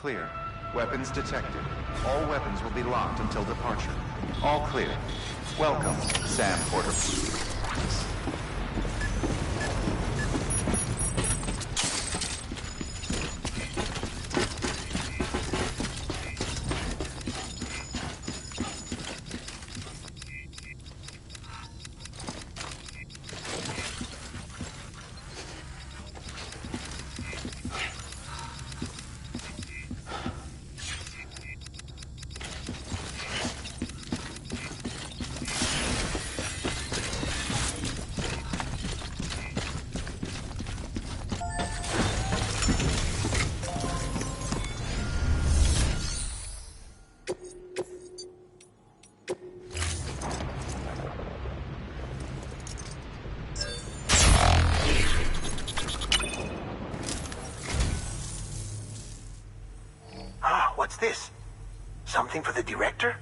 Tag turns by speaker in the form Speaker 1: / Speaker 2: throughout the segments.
Speaker 1: Clear. Weapons detected. All weapons will be locked until departure. All clear. Welcome, Sam Porter.
Speaker 2: What's this? Something for the director?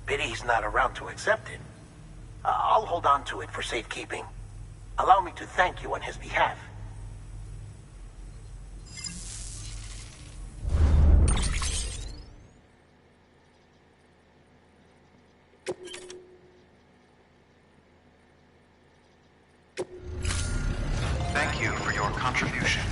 Speaker 2: Pity he's not around to accept it. I'll hold on to it for safekeeping. Allow me to thank you on his behalf.
Speaker 1: Thank you for your contribution.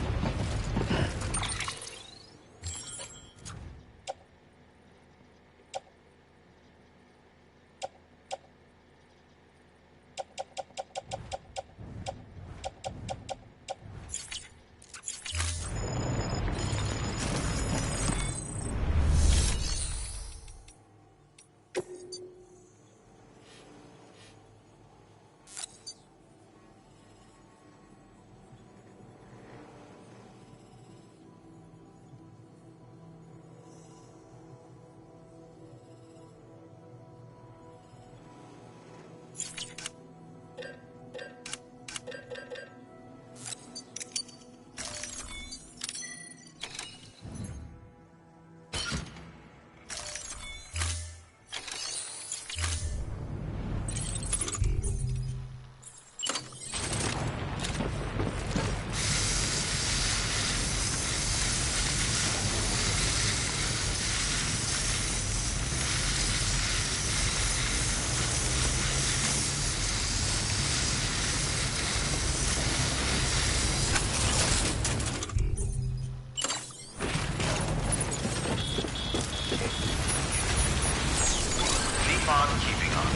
Speaker 1: Keeping on.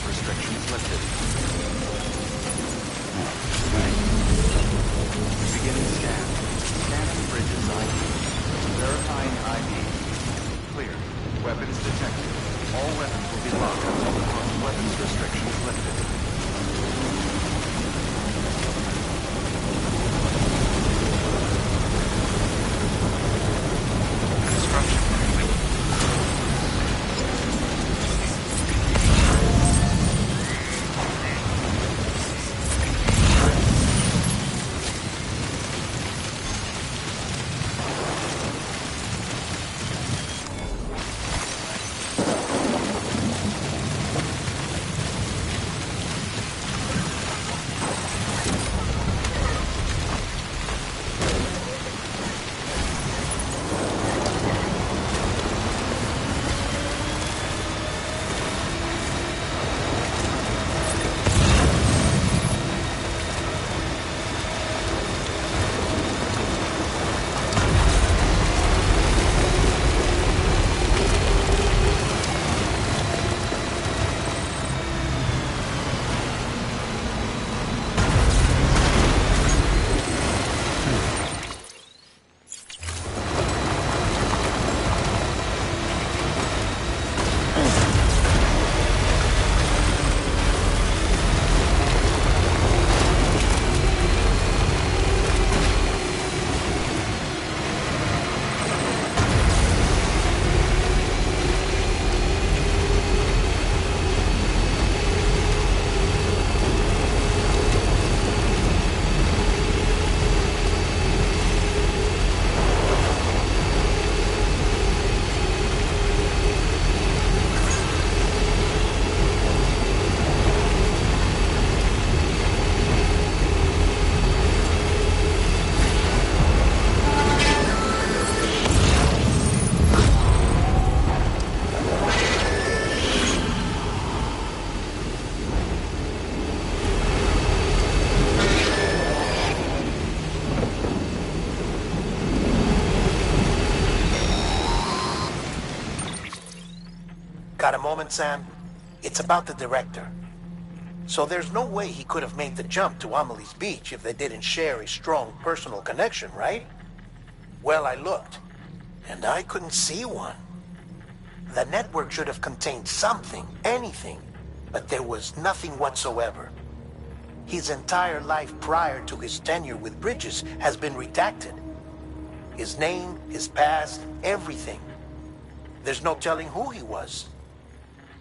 Speaker 1: Restrictions lifted. Beginning scan. Scanning bridges ID. Verifying ID. Clear. Weapons detected. All weapons will be locked until the weapons restrictions lifted.
Speaker 2: moment, Sam? It's about the director. So there's no way he could have made the jump to Amelie's Beach if they didn't share a strong personal connection, right? Well, I looked, and I couldn't see one. The network should have contained something, anything, but there was nothing whatsoever. His entire life prior to his tenure with Bridges has been redacted. His name, his past, everything. There's no telling who he was.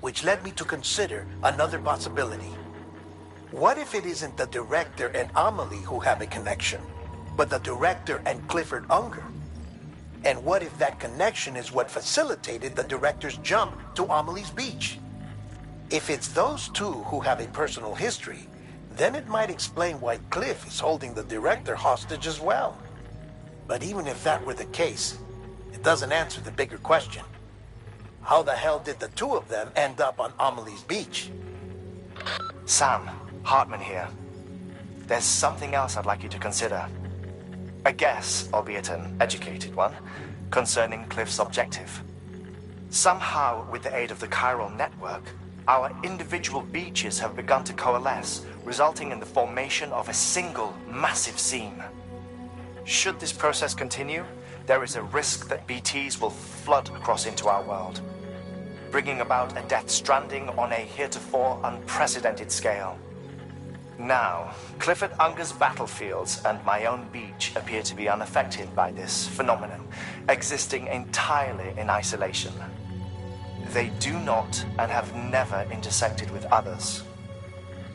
Speaker 2: Which led me to consider another possibility. What if it isn't the director and Amelie who have a connection, but the director and Clifford Unger? And what if that connection is what facilitated the director's jump to Amelie's Beach? If it's those two who have a personal history, then it might explain why Cliff is holding the director hostage as well. But even if that were the case, it doesn't answer the bigger question. How the hell did the two of them end up on Amelie's Beach?
Speaker 3: Sam, Hartman here. There's something else I'd like you to consider. A guess, albeit an educated one, concerning Cliff's objective. Somehow, with the aid of the chiral network, our individual beaches have begun to coalesce, resulting in the formation of a single massive seam. Should this process continue, there is a risk that BTs will flood across into our world, bringing about a death stranding on a heretofore unprecedented scale. Now, Clifford Unger's battlefields and my own beach appear to be unaffected by this phenomenon, existing entirely in isolation. They do not and have never intersected with others.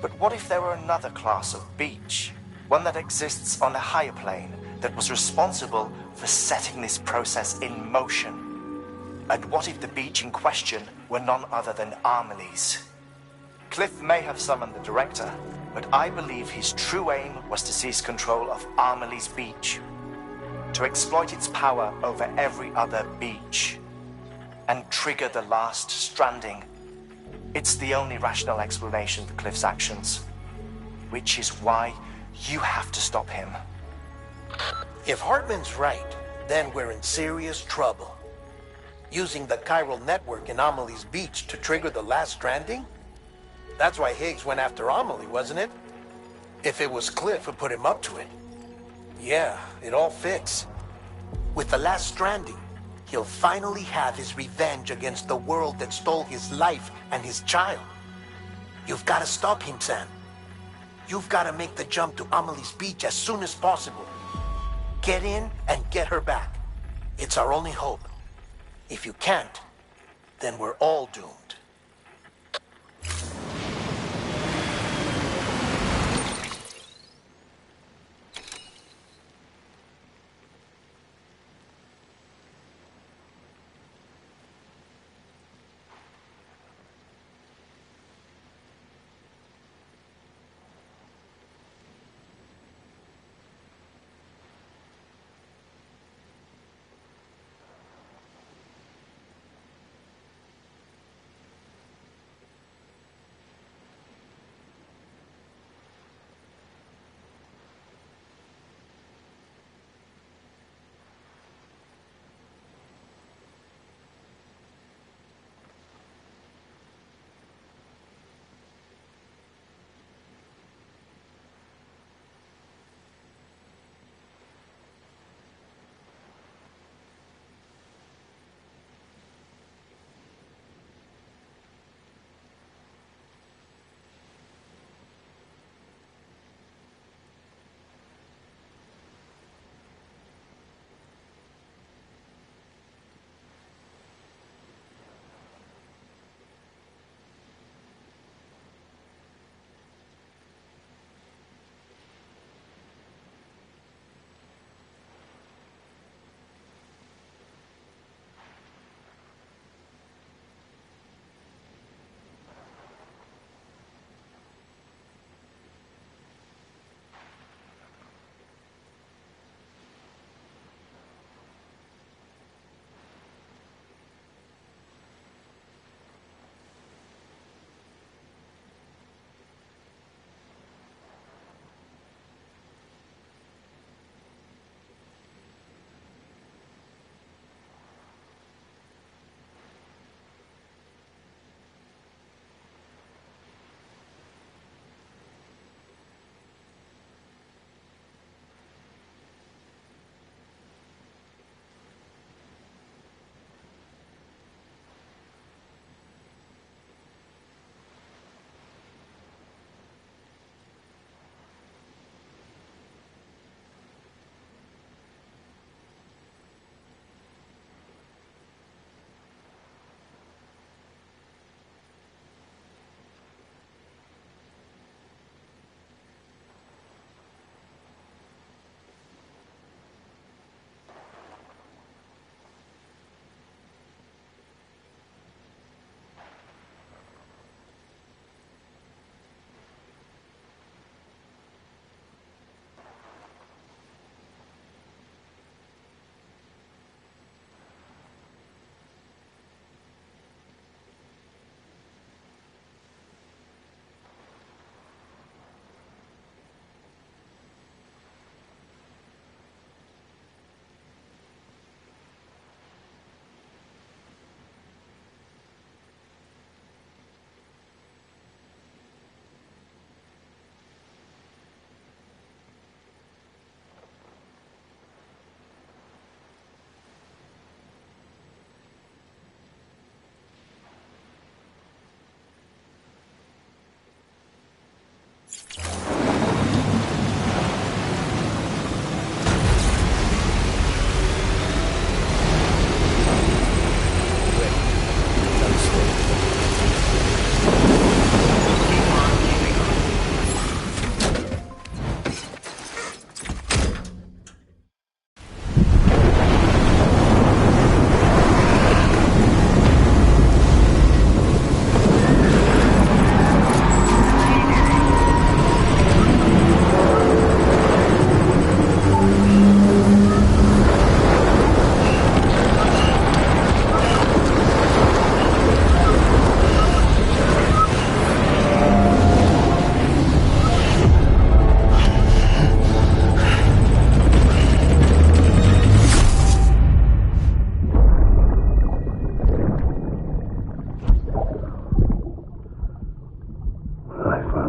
Speaker 3: But what if there were another class of beach, one that exists on a higher plane, that was responsible for setting this process in motion? And what if the beach in question were none other than Amelie's? Cliff may have summoned the director, but I believe his true aim was to seize control of Amelie's Beach, to exploit its power over every other beach, and trigger the last stranding. It's the only rational explanation for Cliff's actions, which is why you have to stop him.
Speaker 2: If Hartman's right, then we're in serious trouble. Using the chiral network in Amelie's Beach to trigger the last stranding? That's why Higgs went after Amelie, wasn't it? If it was Cliff who put him up to it. Yeah, it all fits. With the last stranding, he'll finally have his revenge against the world that stole his life and his child. You've got to stop him, Sam. You've got to make the jump to Amelie's Beach as soon as possible. Get in and get her back. It's our only hope. If you can't, then we're all doomed.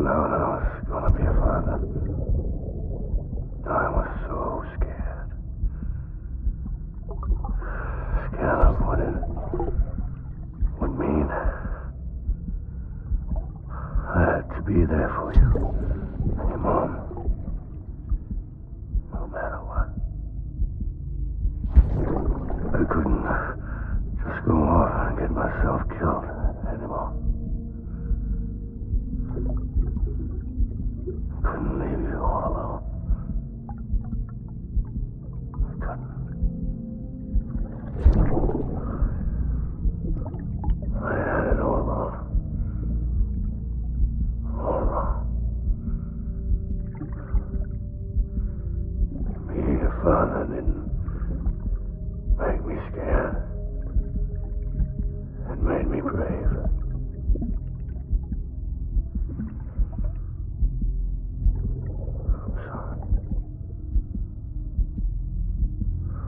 Speaker 4: found out I was gonna be a father, I was so scared. Scared of what it would mean. I had to be there for you and your mom, no matter what. I couldn't just go off and get myself killed anymore. Couldn't leave you all alone. I couldn't. I had it all wrong. All wrong. Being a father didn't make me scared. It made me brave. I'm sorry.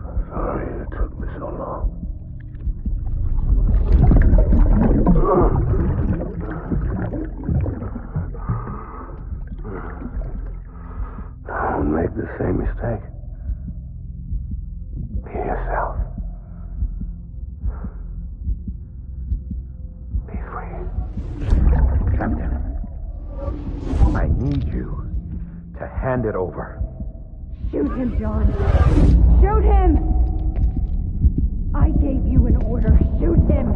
Speaker 4: I'm sorry it took me so long. Don't make the same mistake. Be yourself. Be free.
Speaker 5: Captain, I need you to hand it over.
Speaker 6: Shoot him, John. Shoot him! I gave you an order. Shoot him!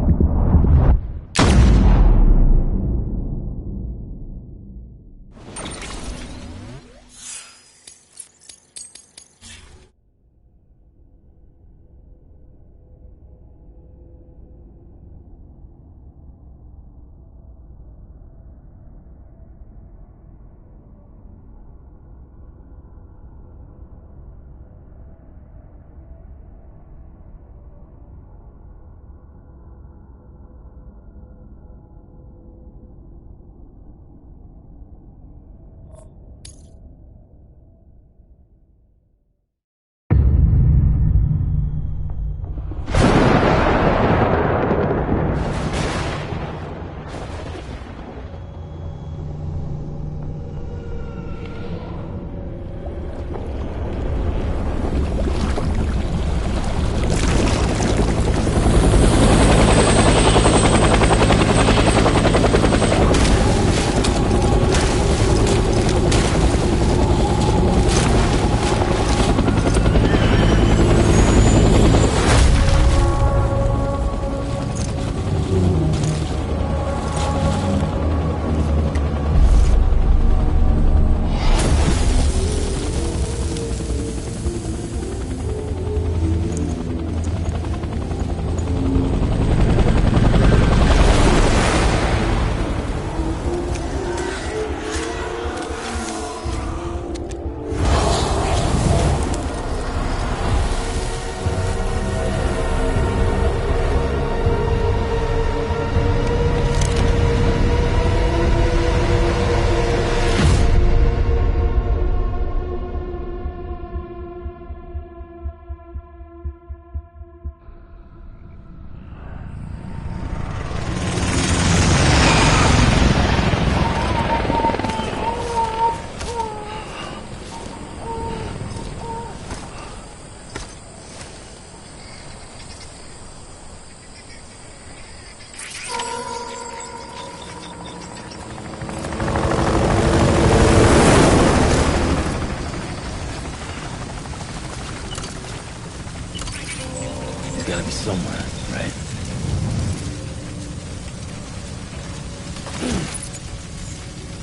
Speaker 7: Gotta be somewhere, right?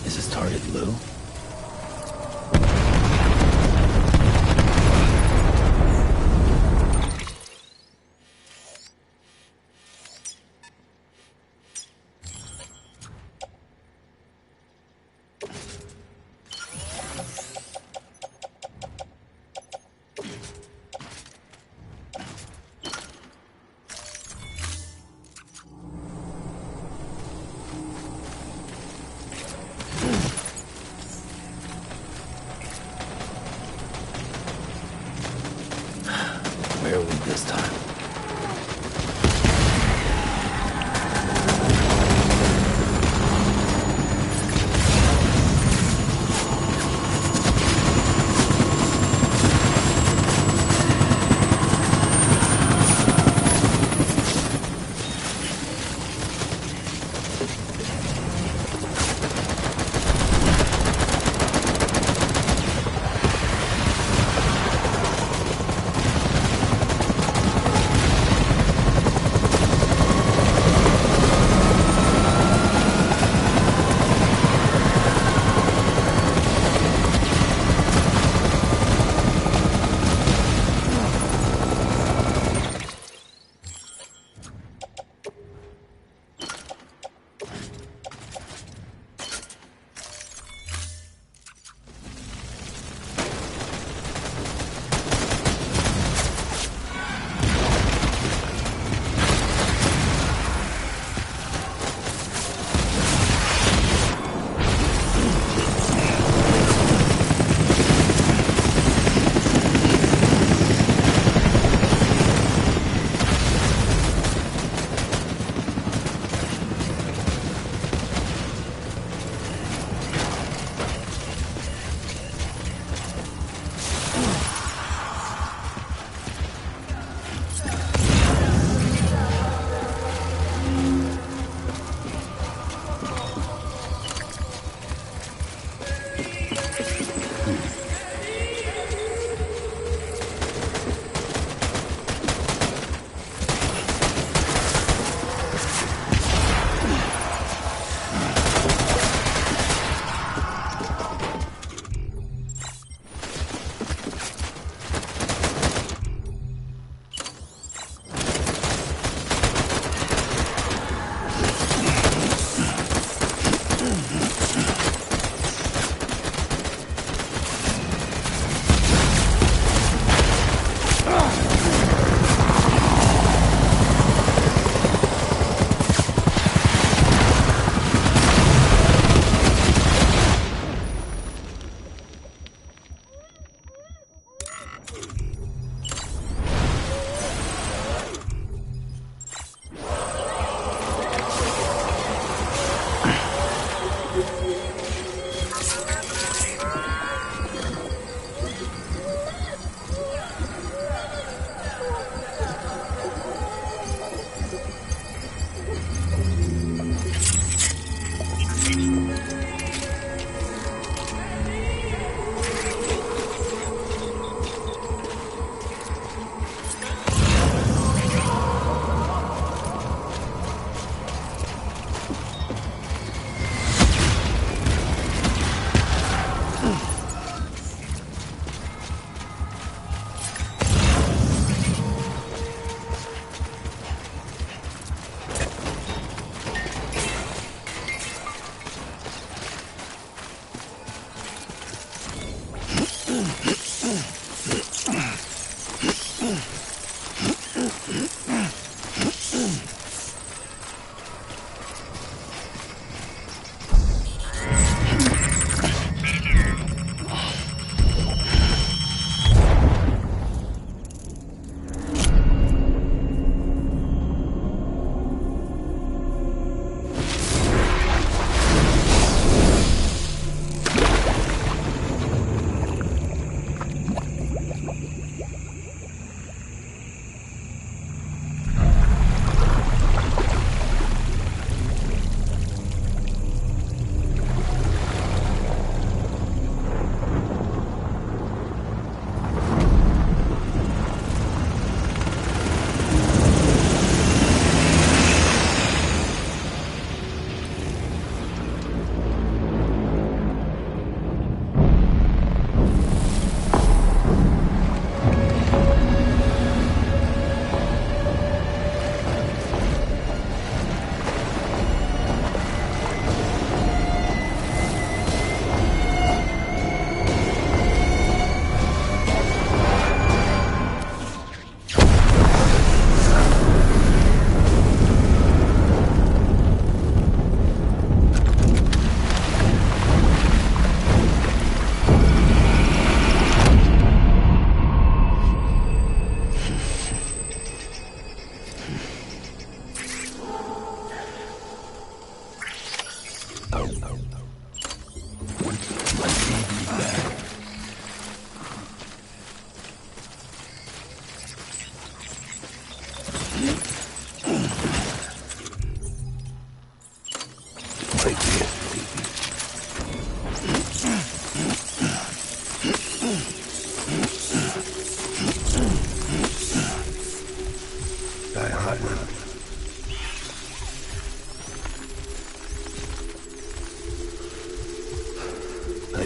Speaker 7: Is this target blue? Where are we this time?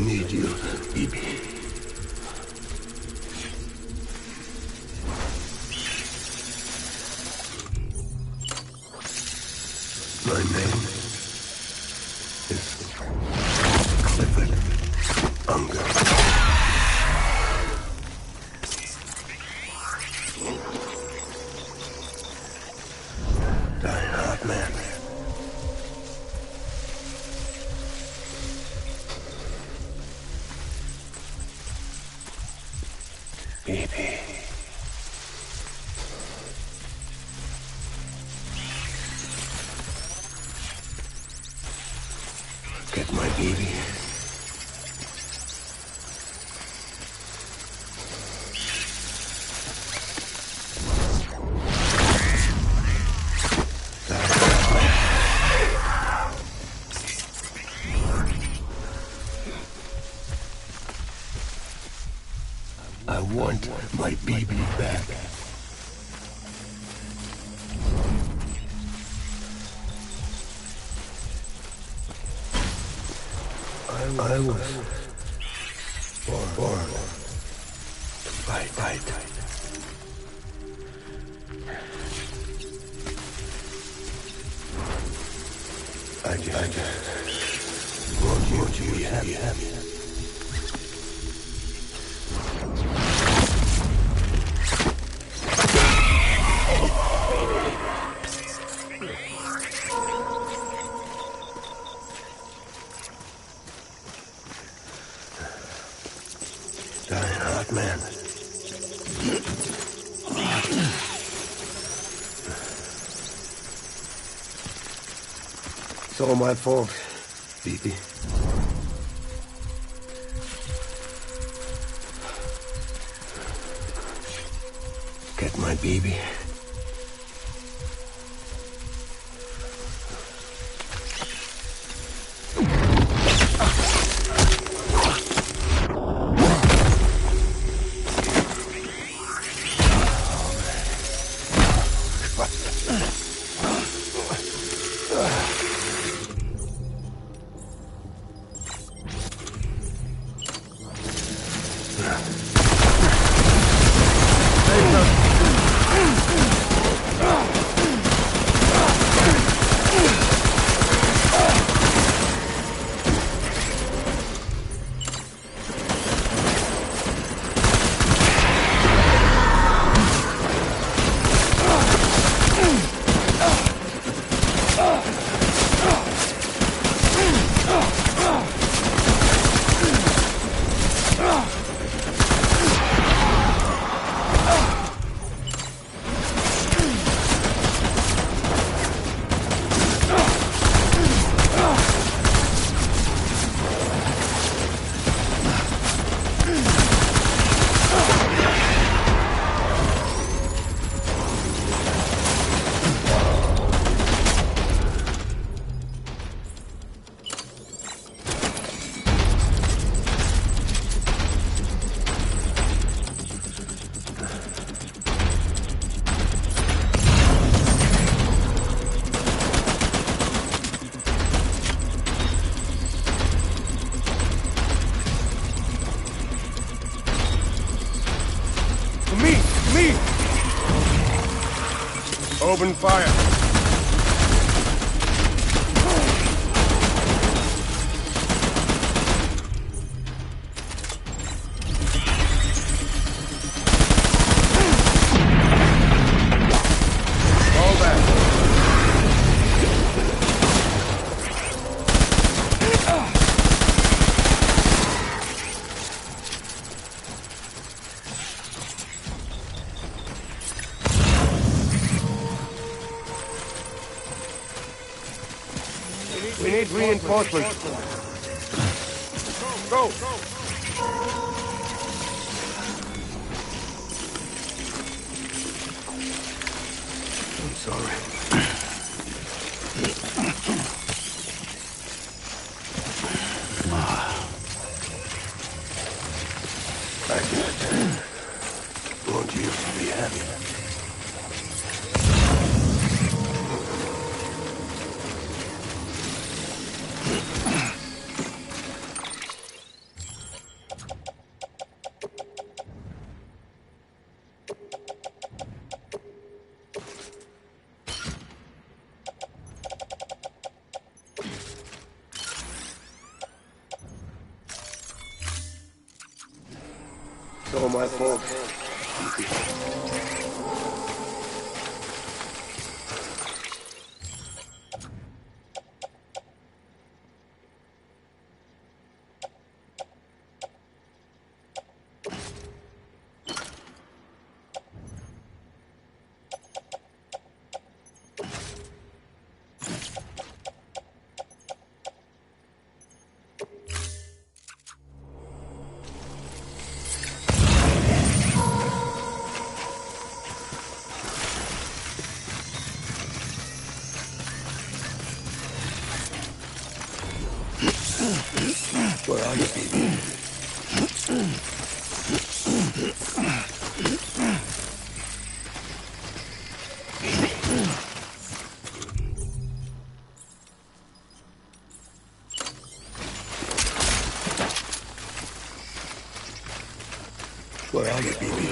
Speaker 4: need you, Bibi. My name is Clifford Unger. Die hard man. Bibi. Get my Bibi. I want my Bibi back. I was born to fight. I just want you to be happy. Die hard man. It's all my fault, Bibi. Get my Bibi. Me! Open fire. Fall back. We need reinforcements. Go! I'm sorry. I just want you to be happy. It's all my fault.
Speaker 7: Where are you, baby? Where are you, baby?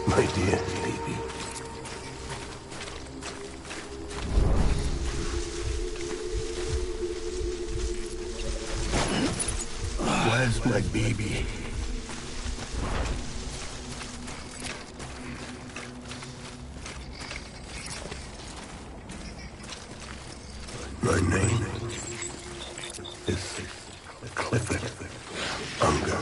Speaker 4: My dear baby. Where's my baby? My name is Clifford Unger.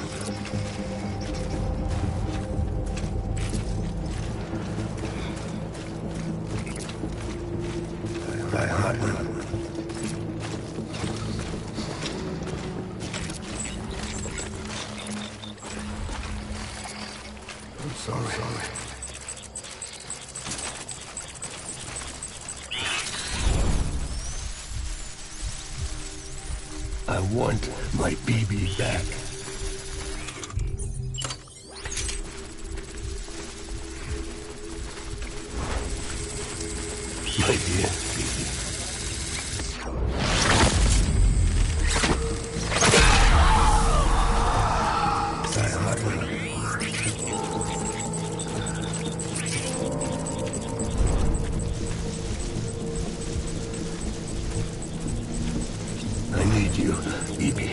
Speaker 4: I'm sorry. I want my baby back. My dear baby. I need you, baby.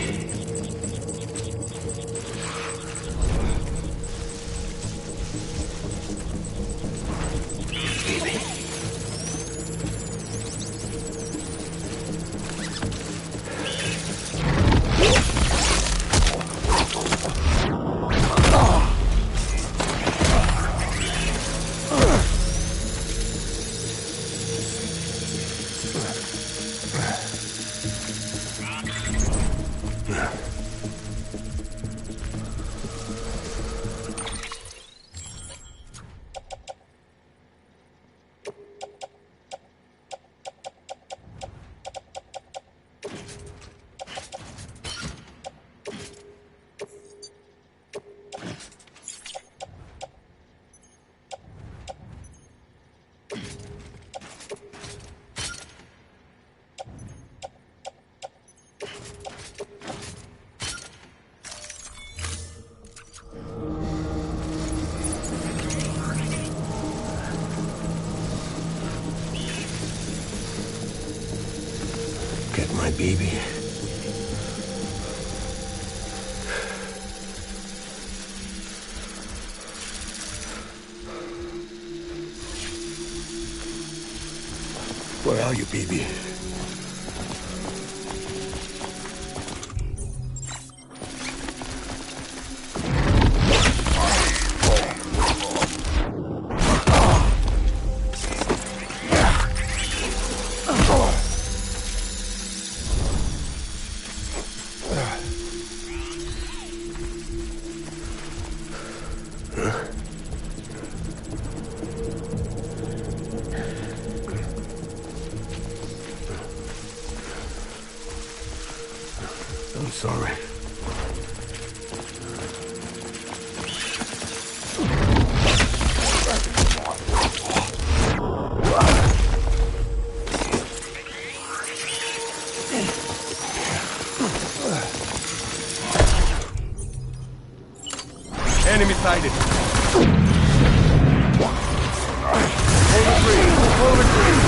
Speaker 4: Baby. Get my baby. Where are you, baby? I'm sorry.
Speaker 5: Enemy sighted. Hold the tree.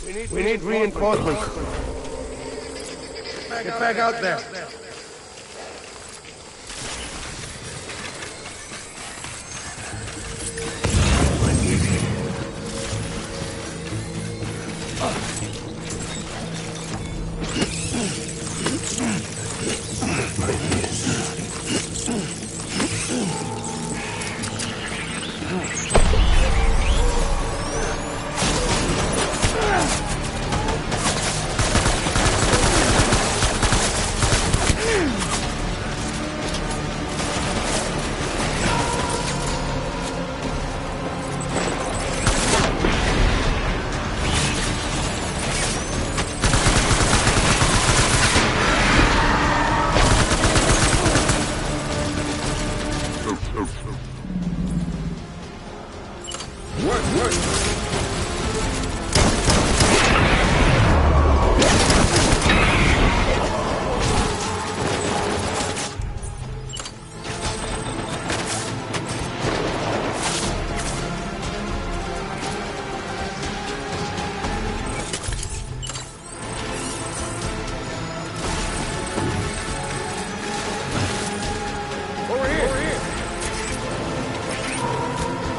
Speaker 5: We need reinforcements. Get back out there.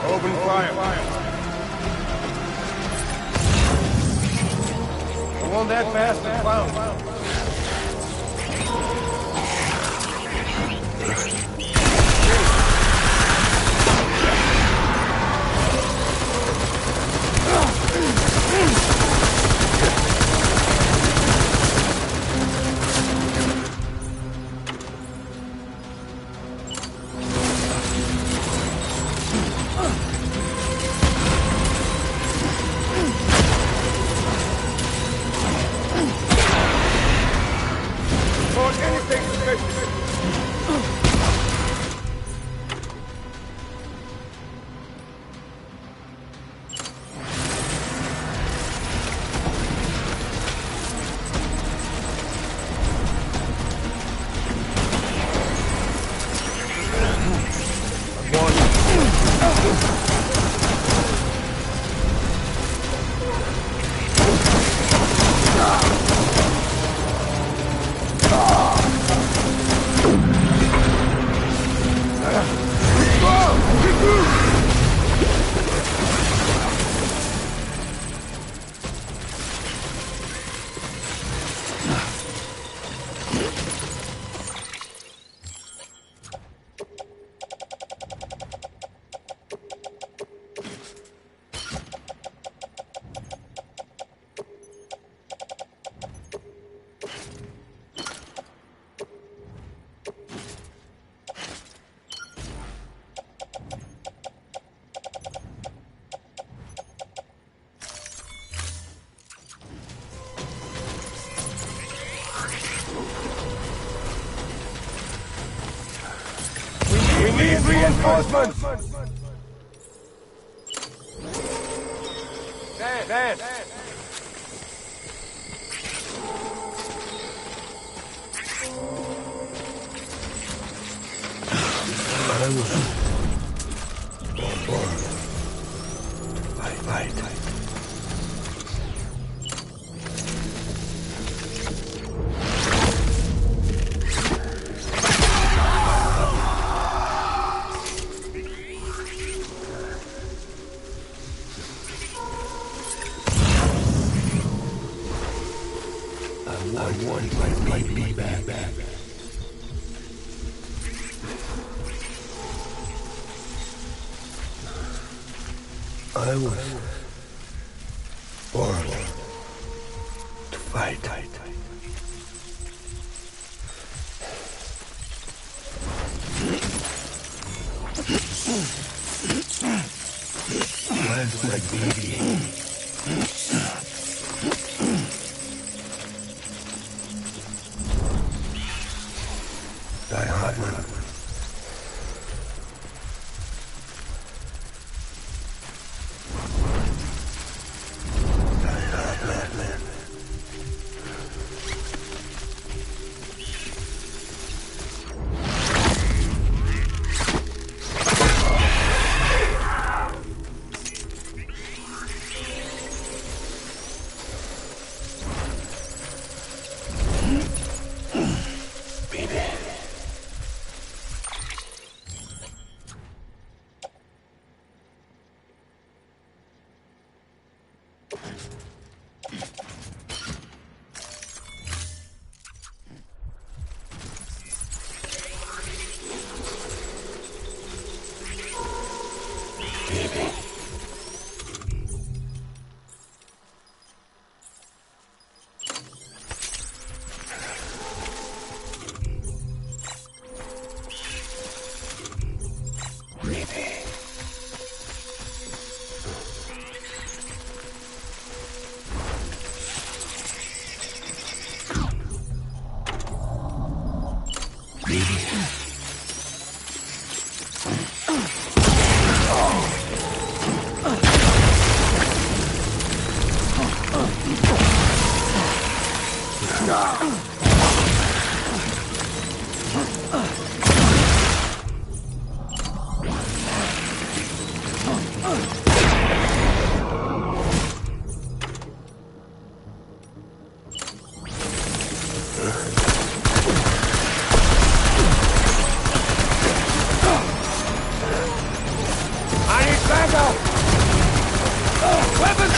Speaker 5: Open fire. You want that bastard found? We need reinforcements! Dad!
Speaker 7: I was born to fight. I want my baby back. I was born to fight. Where's my baby? Die Hartman. baby.
Speaker 5: I need backup! Weapons!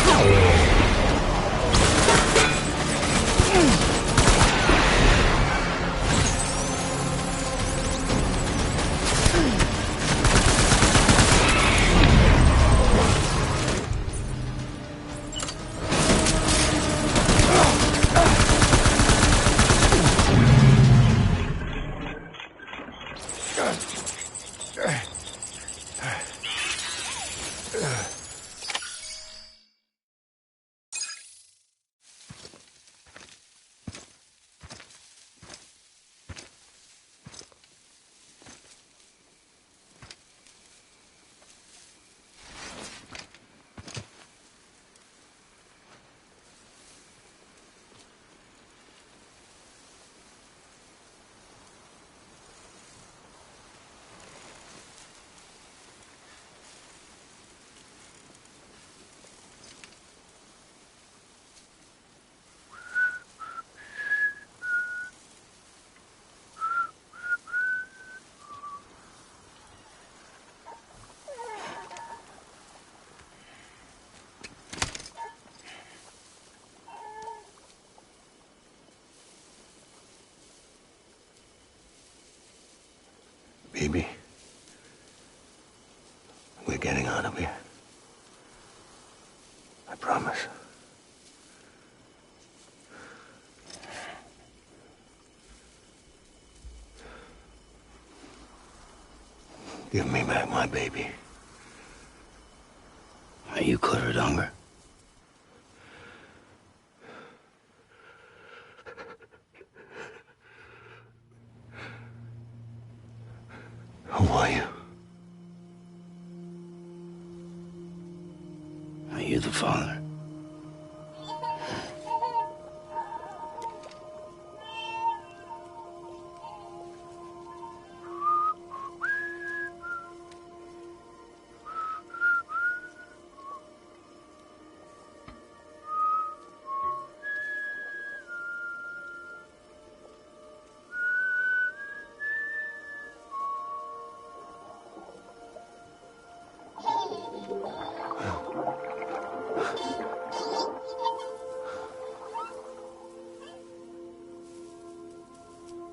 Speaker 7: Baby, we're getting out of here. I promise. Give me back my baby. Are you clear, Donger? Who are you? Are you the father?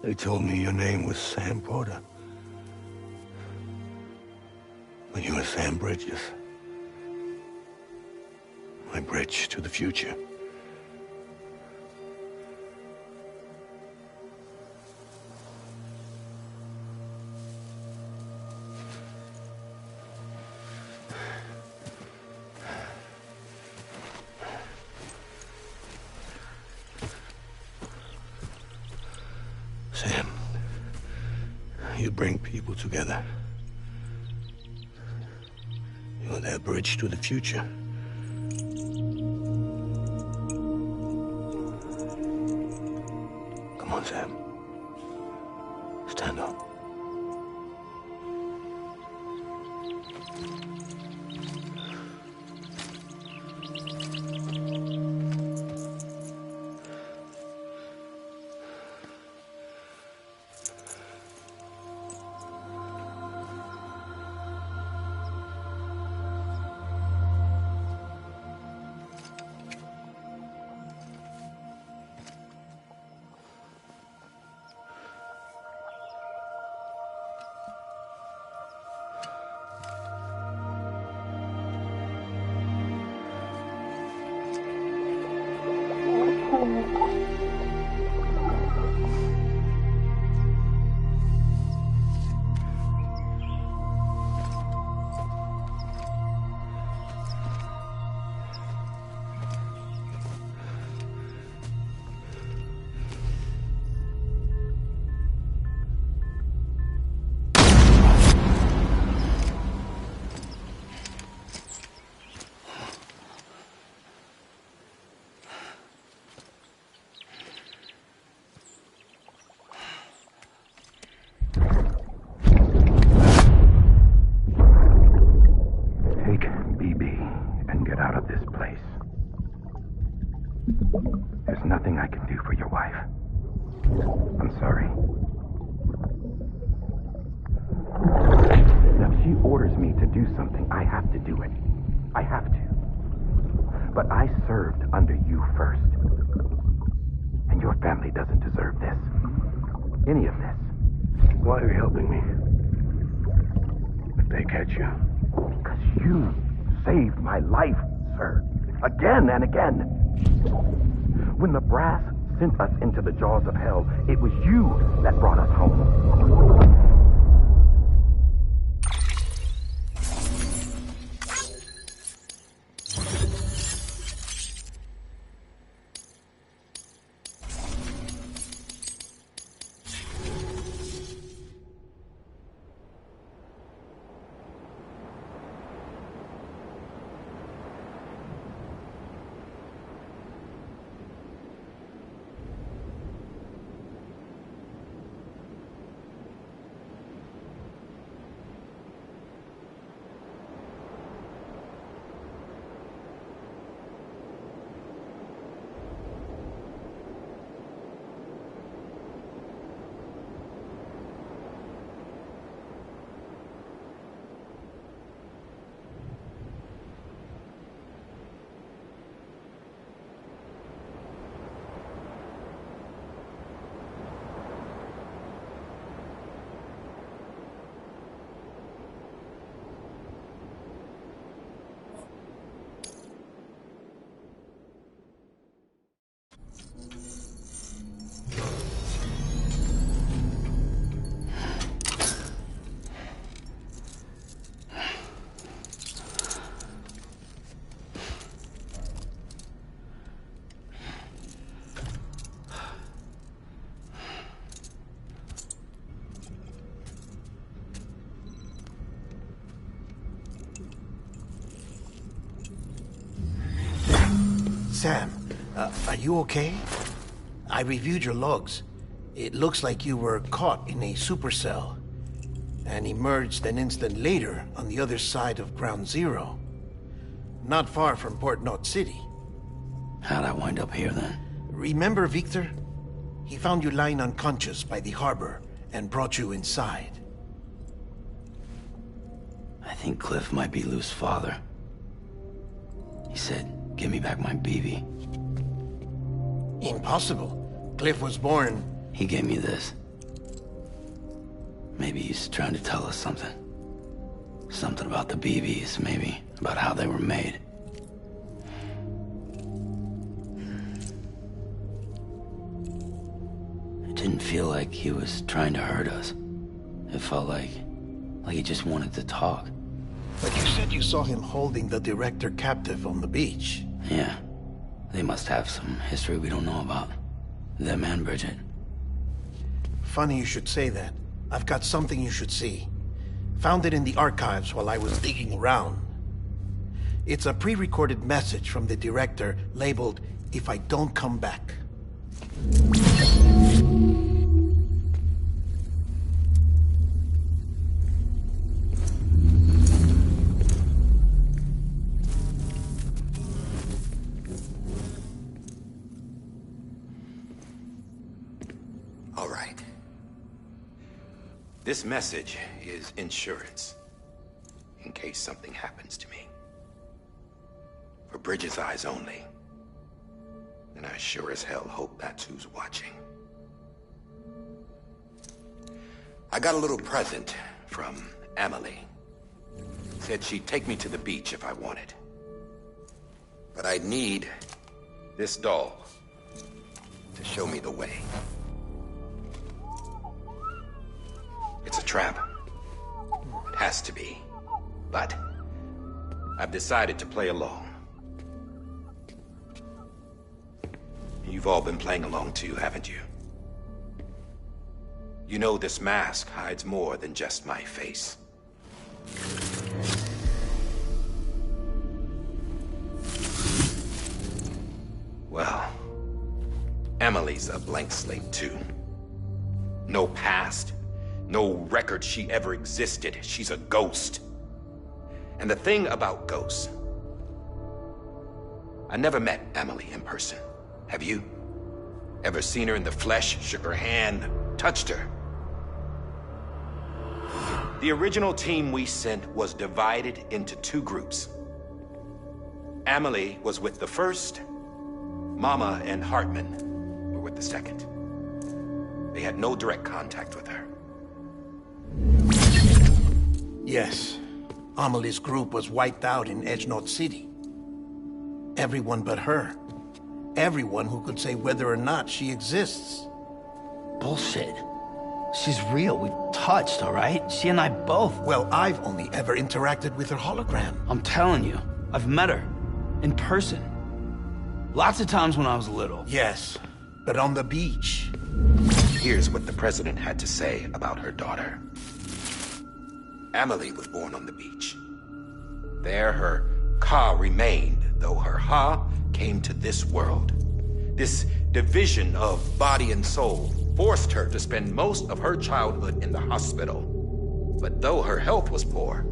Speaker 7: They told me your name was Sam Porter. But you were Sam Bridges. My bridge to the future. Sam, you bring people together. You're their bridge to the future. Come on, Sam. Stand up.
Speaker 4: There's nothing I can do for your wife. I'm sorry. Now, if she orders me to do something, I have to do it. I have to. But I served under you first. And your family doesn't deserve this. Any of this.
Speaker 7: Why are you helping me? If they catch you.
Speaker 4: Because you saved my life, sir. Again and again. When the brass sent us into the jaws of hell, it was you that brought us home.
Speaker 2: Sam, are you okay? I reviewed your logs. It looks like you were caught in a supercell and emerged an instant later on the other side of Ground Zero. Not far from Port Knot City.
Speaker 8: How'd I wind up here then?
Speaker 2: Remember Victor? He found you lying unconscious by the harbor and brought you inside.
Speaker 8: I think Cliff might be Lou's father. He said, give me back my BB.
Speaker 2: Impossible. Cliff was born...
Speaker 8: He gave me this. Maybe he's trying to tell us something. Something about the BBs, maybe. About how they were made. It didn't feel like he was trying to hurt us. It felt like he just wanted to talk.
Speaker 2: But you said you saw him holding the director captive on the beach.
Speaker 8: Yeah. They must have some history we don't know about. Them and Bridget.
Speaker 2: Funny you should say that. I've got something you should see. Found it in the archives while I was digging around. It's a pre-recorded message from the director labeled, "If I don't come back."
Speaker 9: All right. This message is insurance, in case something happens to me. For Bridget's eyes only. And I sure as hell hope that's who's watching. I got a little present from Emily. Said she'd take me to the beach if I wanted. But I'd need this doll to show me the way. It's a trap. It has to be. But I've decided to play along. You've all been playing along too, haven't you? You know this mask hides more than just my face. Well, Emily's a blank slate too. No past. No record she ever existed. She's a ghost. And the thing about ghosts, I never met Emily in person. Have you? Ever seen her in the flesh, shook her hand, touched her? The original team we sent was divided into two groups. Amelie was with the first. Mama and Hartman were with the second. They had no direct contact with her.
Speaker 2: Yes. Amelie's group was wiped out in Edgenorth City. Everyone but her. Everyone who could say whether or not she exists.
Speaker 8: Bullshit. She's real. We've touched, all right? She and I both.
Speaker 2: Well, I've only ever interacted with her hologram.
Speaker 8: I'm telling you, I've met her. In person. Lots of times when I was little.
Speaker 2: Yes, but on the beach.
Speaker 9: Here's what the president had to say about her daughter. Amelie was born on the beach. There her Ka remained, though her Ha came to this world. This division of body and soul forced her to spend most of her childhood in the hospital. But though her health was poor,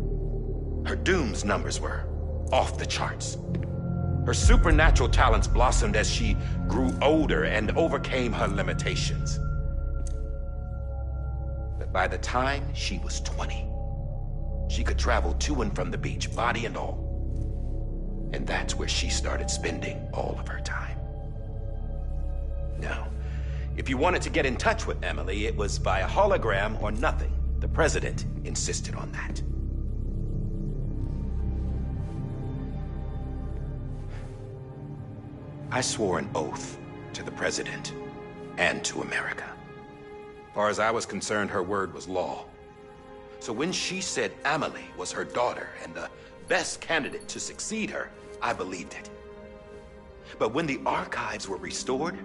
Speaker 9: her Doom's numbers were off the charts. Her supernatural talents blossomed as she grew older and overcame her limitations. But by the time she was 20, she could travel to and from the beach, body and all. And that's where she started spending all of her time. Now, if you wanted to get in touch with Emily, it was via hologram or nothing. The president insisted on that. I swore an oath to the president and to America. As far as I was concerned, her word was law. So when she said Amelie was her daughter and the best candidate to succeed her, I believed it. But when the archives were restored,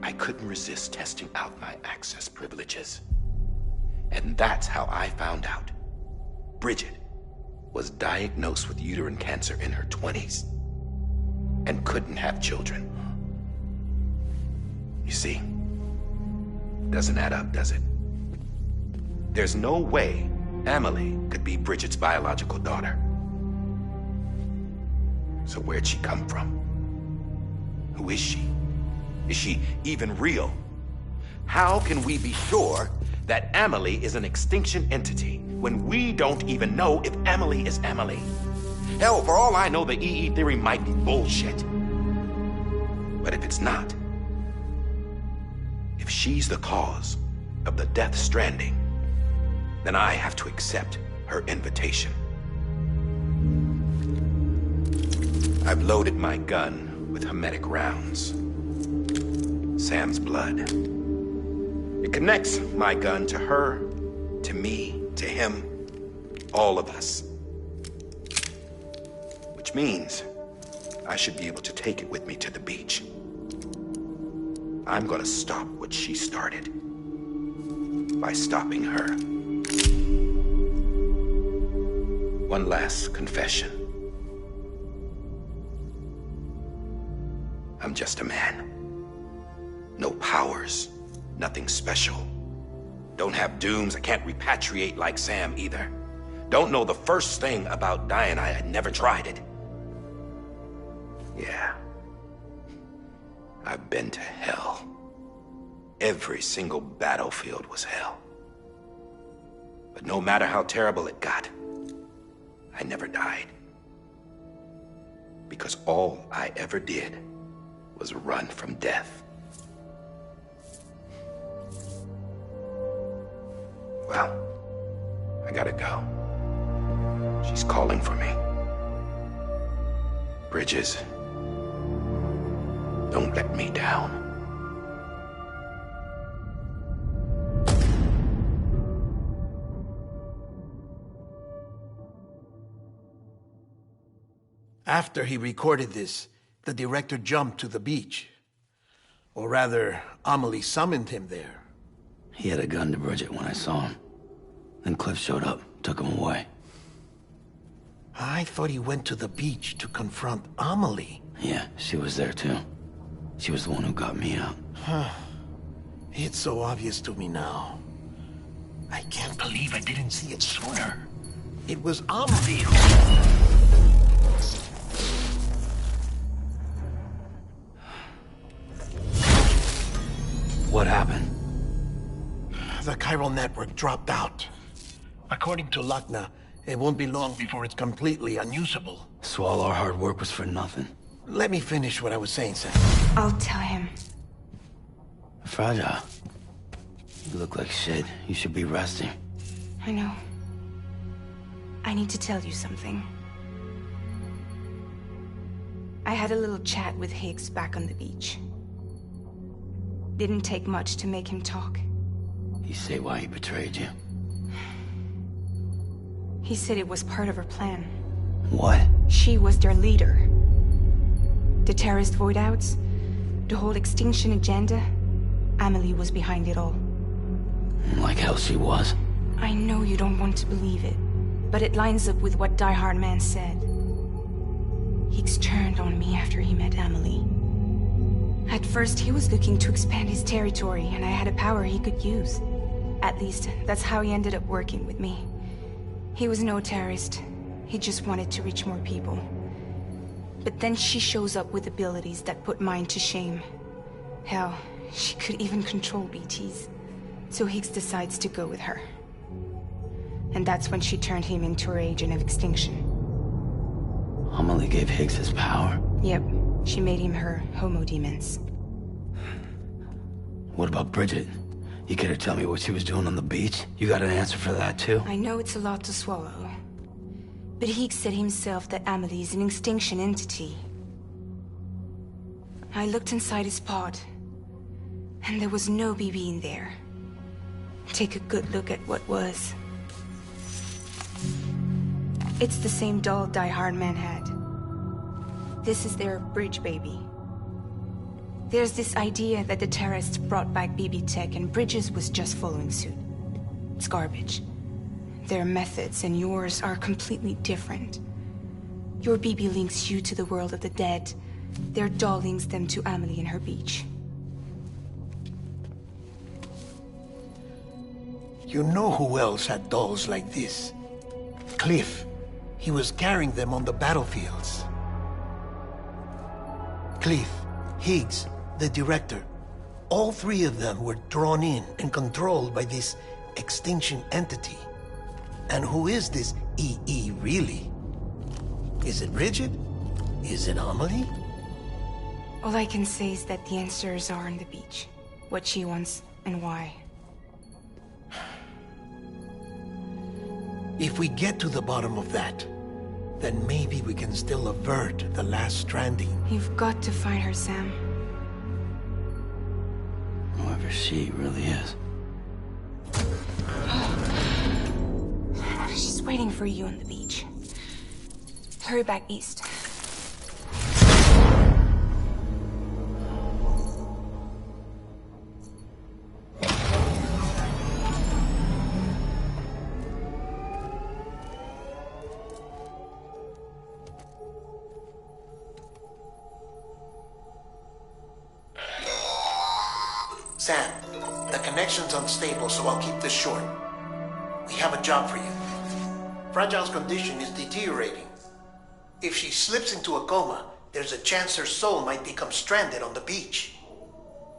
Speaker 9: I couldn't resist testing out my access privileges. And that's how I found out Bridget was diagnosed with uterine cancer in her 20s and couldn't have children. You see, doesn't add up, does it? There's no way Amelie could be Bridget's biological daughter. So where'd she come from? Who is she? Is she even real? How can we be sure that Amelie is an extinction entity when we don't even know if Amelie is Amelie? Hell, for all I know, the EE theory might be bullshit. But if it's not, if she's the cause of the death stranding, then I have to accept her invitation. I've loaded my gun with hermetic rounds. Sam's blood. It connects my gun to her, to me, to him, all of us. Which means I should be able to take it with me to the beach. I'm gonna stop what she started by stopping her. One last confession. I'm just a man. No powers, nothing special. Don't have dooms, I can't repatriate like Sam either. Don't know the first thing about dying, I had never tried it. Yeah. I've been to hell. Every single battlefield was hell. But no matter how terrible it got, I never died. Because all I ever did was run from death. Well, I gotta go. She's calling for me. Bridges, don't let me down.
Speaker 2: After he recorded this, the director jumped to the beach. Or rather, Amelie summoned him there.
Speaker 8: He had a gun to Bridget when I saw him. Then Cliff showed up, took him away.
Speaker 2: I thought he went to the beach to confront Amelie.
Speaker 8: Yeah, she was there too. She was the one who got me out.
Speaker 2: It's so obvious to me now. I can't believe I didn't see it sooner. It was Amelie who...
Speaker 8: What happened?
Speaker 2: The chiral network dropped out. According to Lakna, it won't be long before it's completely unusable.
Speaker 8: So all our hard work was for nothing.
Speaker 2: Let me finish what I was saying, Sam.
Speaker 6: I'll tell him.
Speaker 8: Fragile. You look like shit. You should be resting.
Speaker 6: I know. I need to tell you something. I had a little chat with Higgs back on the beach. Didn't take much to make him talk.
Speaker 8: You say why he betrayed you?
Speaker 6: He said it was part of her plan.
Speaker 8: What?
Speaker 6: She was their leader. The terrorist void-outs, the whole extinction agenda, Amelie was behind it all.
Speaker 8: Like hell she was.
Speaker 6: I know you don't want to believe it, but it lines up with what Die Hard Man said. Higgs turned on me after he met Amelie. At first, he was looking to expand his territory, and I had a power he could use. At least, that's how he ended up working with me. He was no terrorist. He just wanted to reach more people. But then she shows up with abilities that put mine to shame. Hell, she could even control BTs. So Higgs decides to go with her. And that's when she turned him into her agent of extinction.
Speaker 8: Amelie gave Higgs his power?
Speaker 6: Yep, she made him her homo demons.
Speaker 8: What about Bridget? You could have told me what she was doing on the beach? You got an answer for that too?
Speaker 6: I know it's a lot to swallow. But Higgs said himself that Amelie is an extinction entity. I looked inside his pod, and there was no BB in there. Take a good look at what was. It's the same doll Die Hard Man had. This is their bridge baby. There's this idea that the terrorists brought back BB tech and Bridges was just following suit. It's garbage. Their methods and yours are completely different. Your BB links you to the world of the dead. Their doll links them to Amelie and her beach.
Speaker 2: You know who else had dolls like this? Cliff. He was carrying them on the battlefields. Cliff, Higgs, the director. All three of them were drawn in and controlled by this extinction entity. And who is this EE really? Is it Bridget? Is it Amelie?
Speaker 6: All I can say is that the answers are on the beach. What she wants and why.
Speaker 2: If we get to the bottom of that, then maybe we can still avert the last stranding.
Speaker 6: You've got to find her, Sam.
Speaker 8: Whoever she really is.
Speaker 6: She's waiting for you on the beach. Hurry back east.
Speaker 2: Sam, the connection's unstable, so I'll keep this short. We have a job for you. Fragile's condition is deteriorating. If she slips into a coma, there's a chance her soul might become stranded on the beach.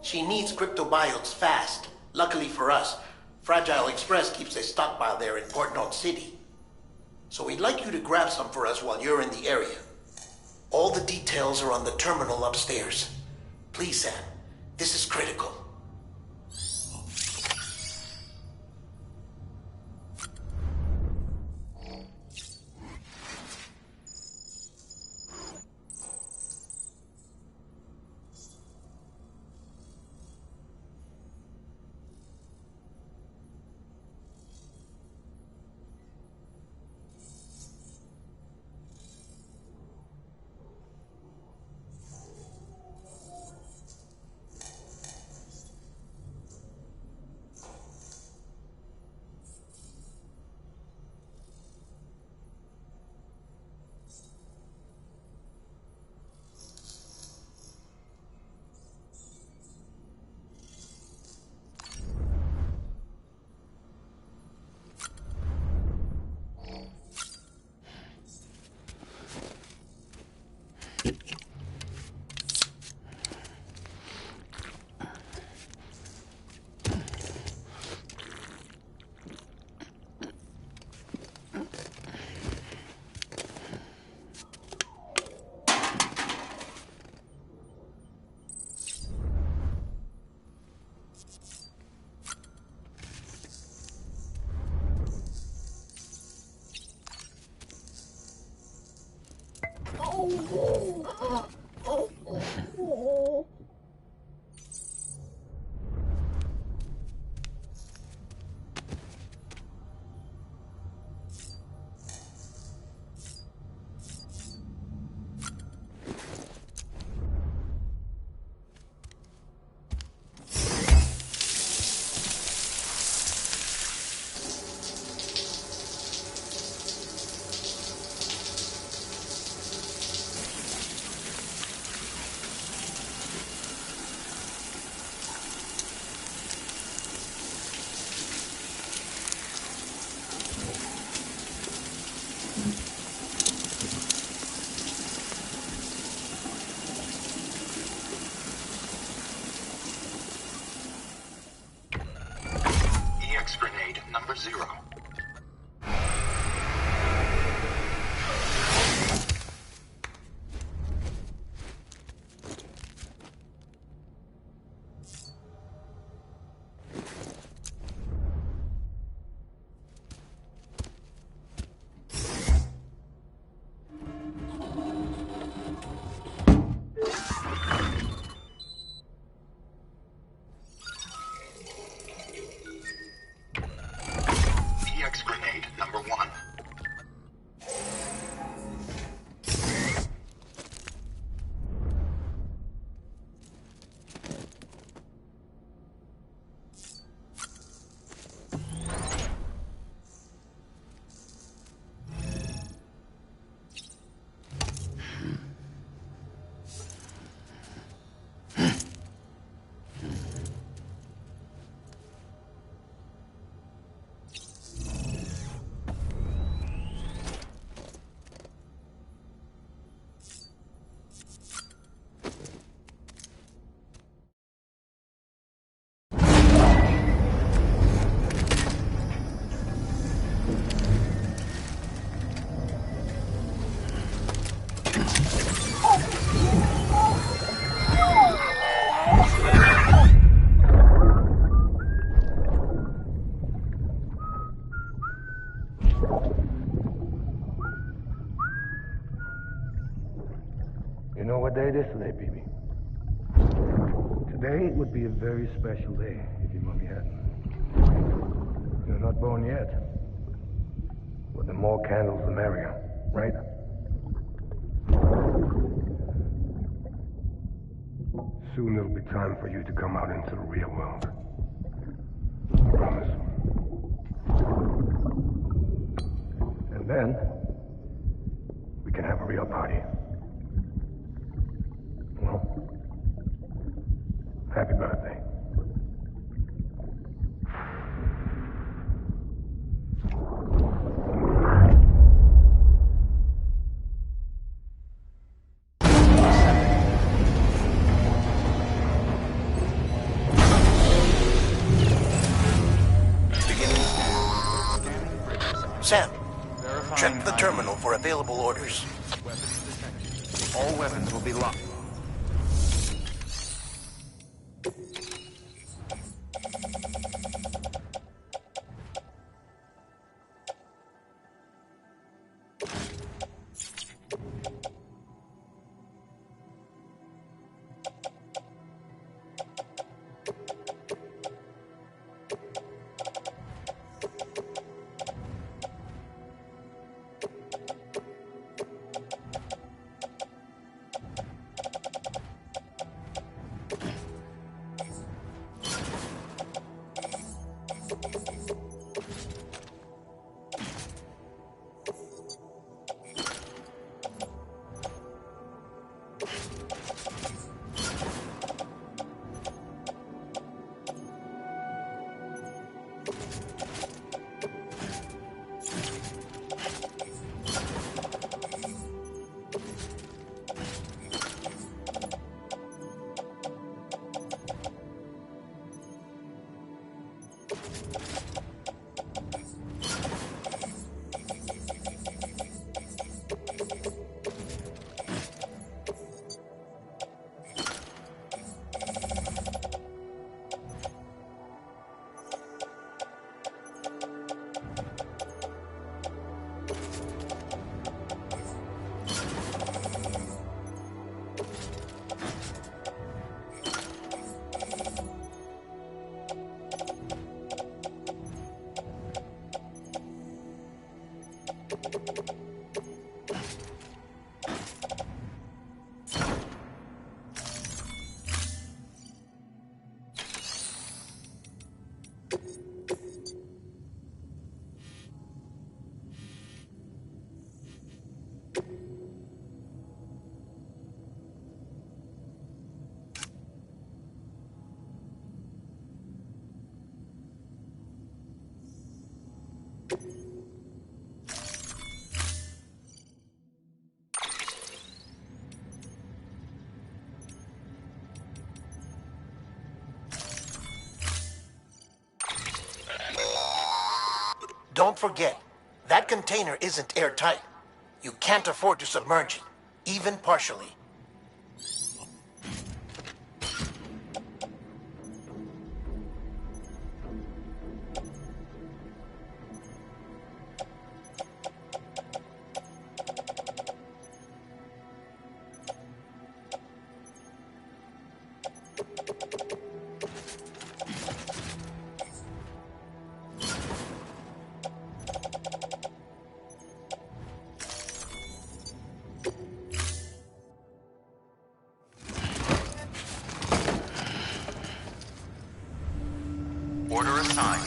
Speaker 2: She needs cryptobiotes fast. Luckily for us, Fragile Express keeps a stockpile there in Port North City. So we'd like you to grab some for us while you're in the area. All the details are on the terminal upstairs. Please, Sam, this is critical.
Speaker 10: EX grenade number 0. EX grenade number 1.
Speaker 5: You know what day it is today, BB? Today would be a very special day if your mommy hadn't. You're not born yet. But the more candles, the merrier, right? Soon it'll be time for you to come out into the real world. I promise. And then, we can have a real party. Well, happy birthday.
Speaker 2: Sam,
Speaker 1: Verifying
Speaker 2: check the
Speaker 1: ID.
Speaker 2: terminal for available orders.
Speaker 1: Weapons detected. All weapons will be locked.
Speaker 2: don't forget, that container isn't airtight. You can't afford to submerge it, even partially.
Speaker 1: Order assigned.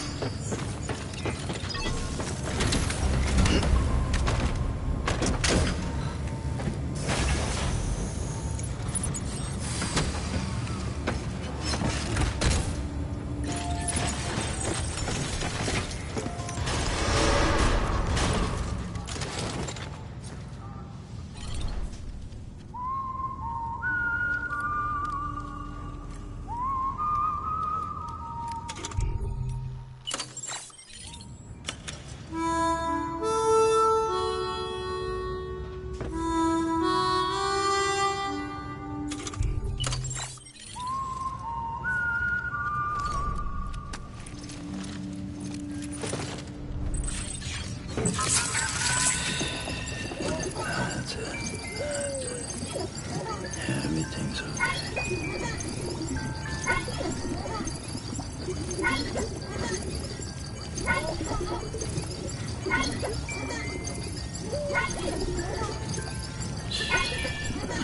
Speaker 8: That's it. Yeah, everything's okay.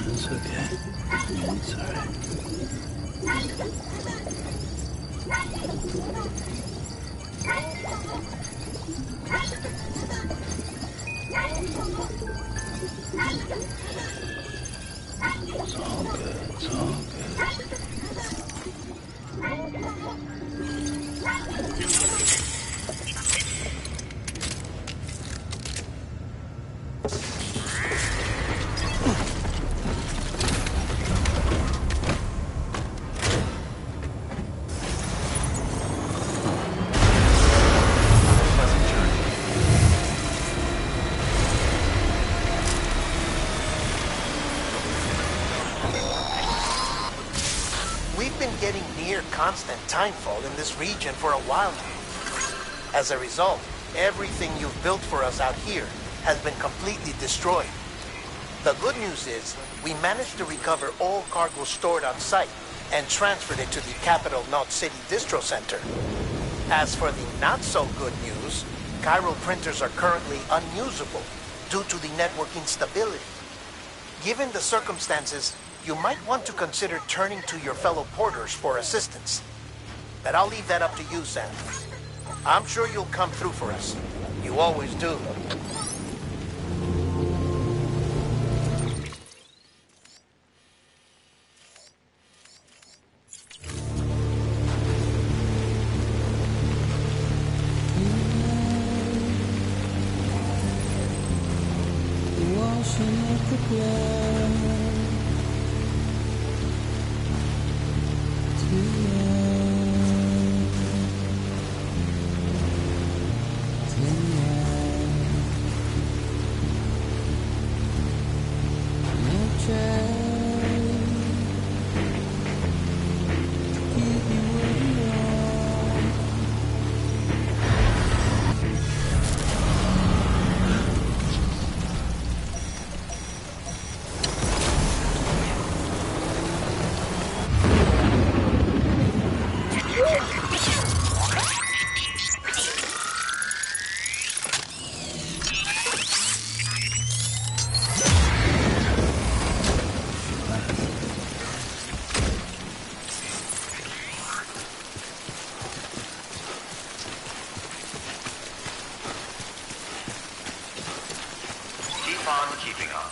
Speaker 8: It's okay. It's all good. It's all good.
Speaker 1: Pleasant journey.
Speaker 2: We've been getting near constant timefall in this region for a while now. As a result, everything you've built for us out here has been completely destroyed. The good news is, we managed to recover all cargo stored on site and transferred it to the Capital Knot City Distro Center. As for the not-so-good news, chiral printers are currently unusable due to the network instability. Given the circumstances, you might want to consider turning to your fellow porters for assistance. But I'll leave that up to you, Sam. I'm sure you'll come through for us. You always do.
Speaker 11: Washing up the blood
Speaker 1: Keep on keeping on.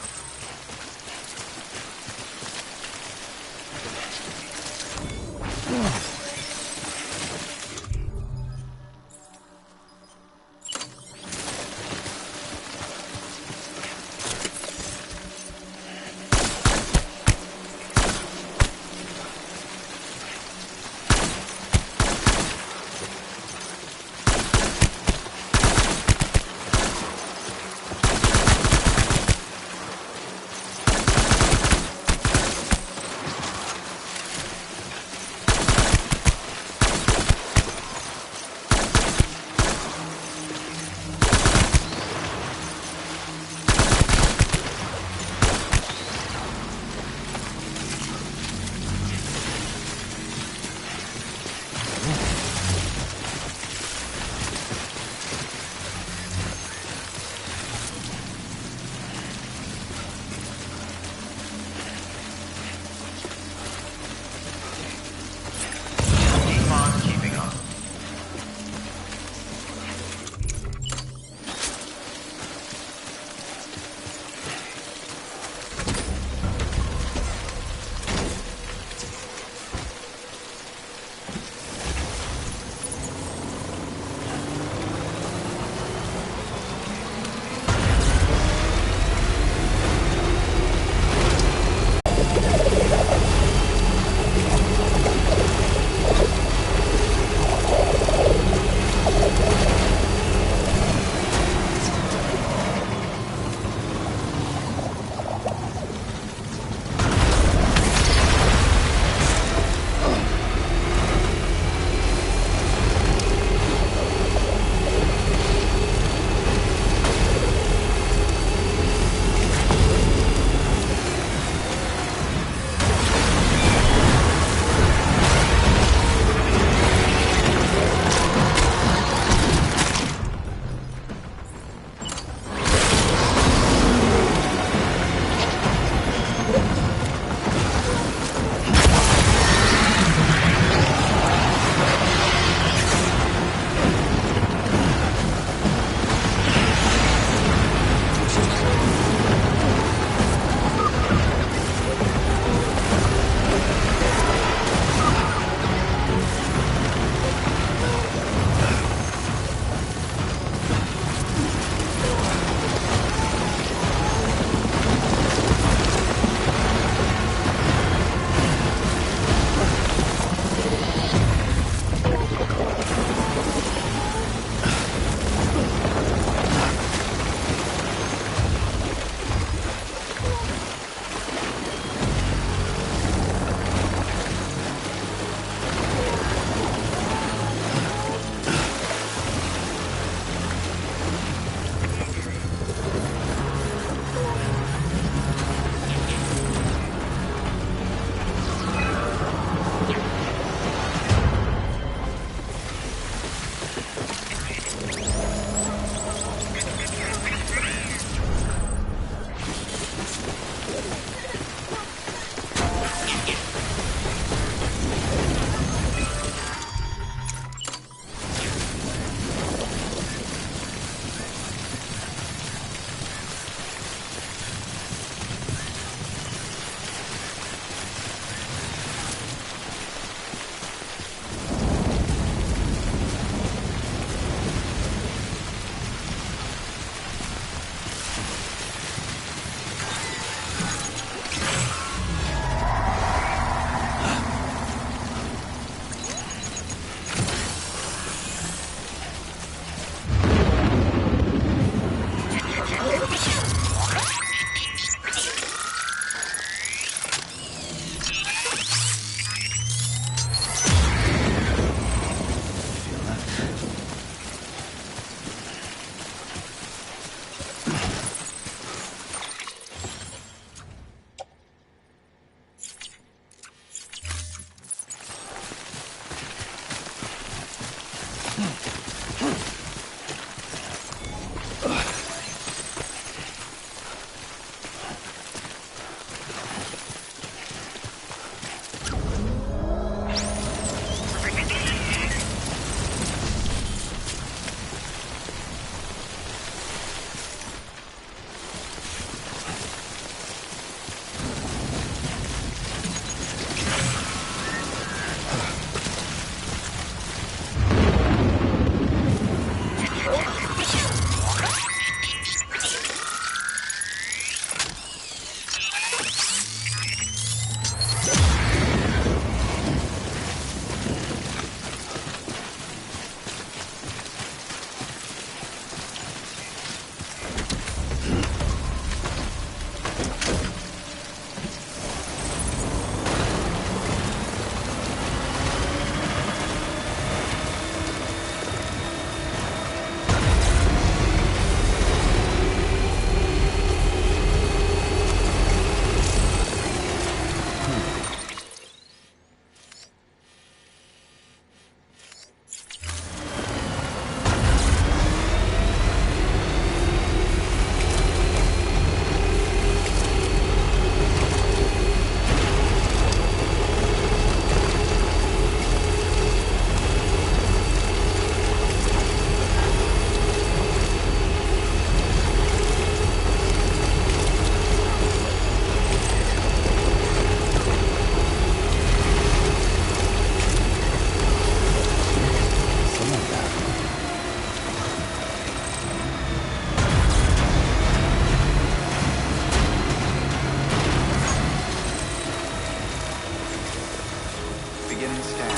Speaker 1: Begin scanning.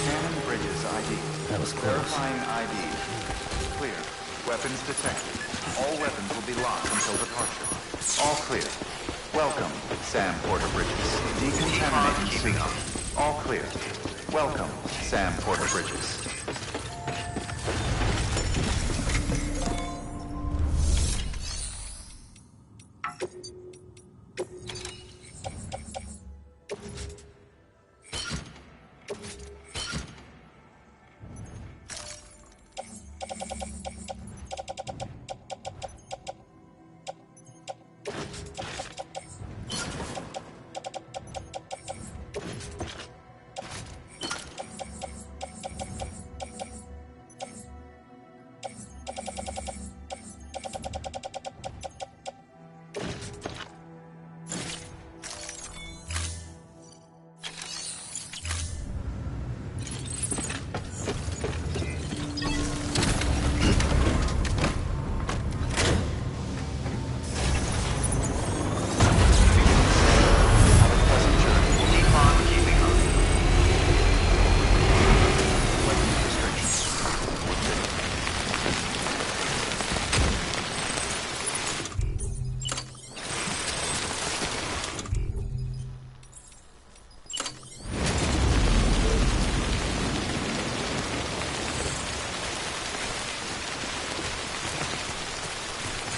Speaker 1: Scanning bridges ID.
Speaker 8: That was close.
Speaker 1: Verifying ID. Clear. Weapons detected. All weapons will be locked until departure. All clear. Welcome, Sam Porter Bridges. Decontaminating suit. All clear. Welcome, Sam Porter Bridges.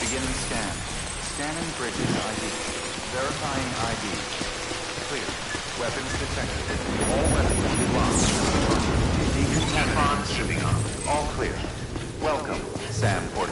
Speaker 1: Beginning scan. Scanning bridges ID. Verifying ID. Clear. Weapons detected. All weapons will be locked. Decontaminating suit. All clear. Welcome, Sam Porter.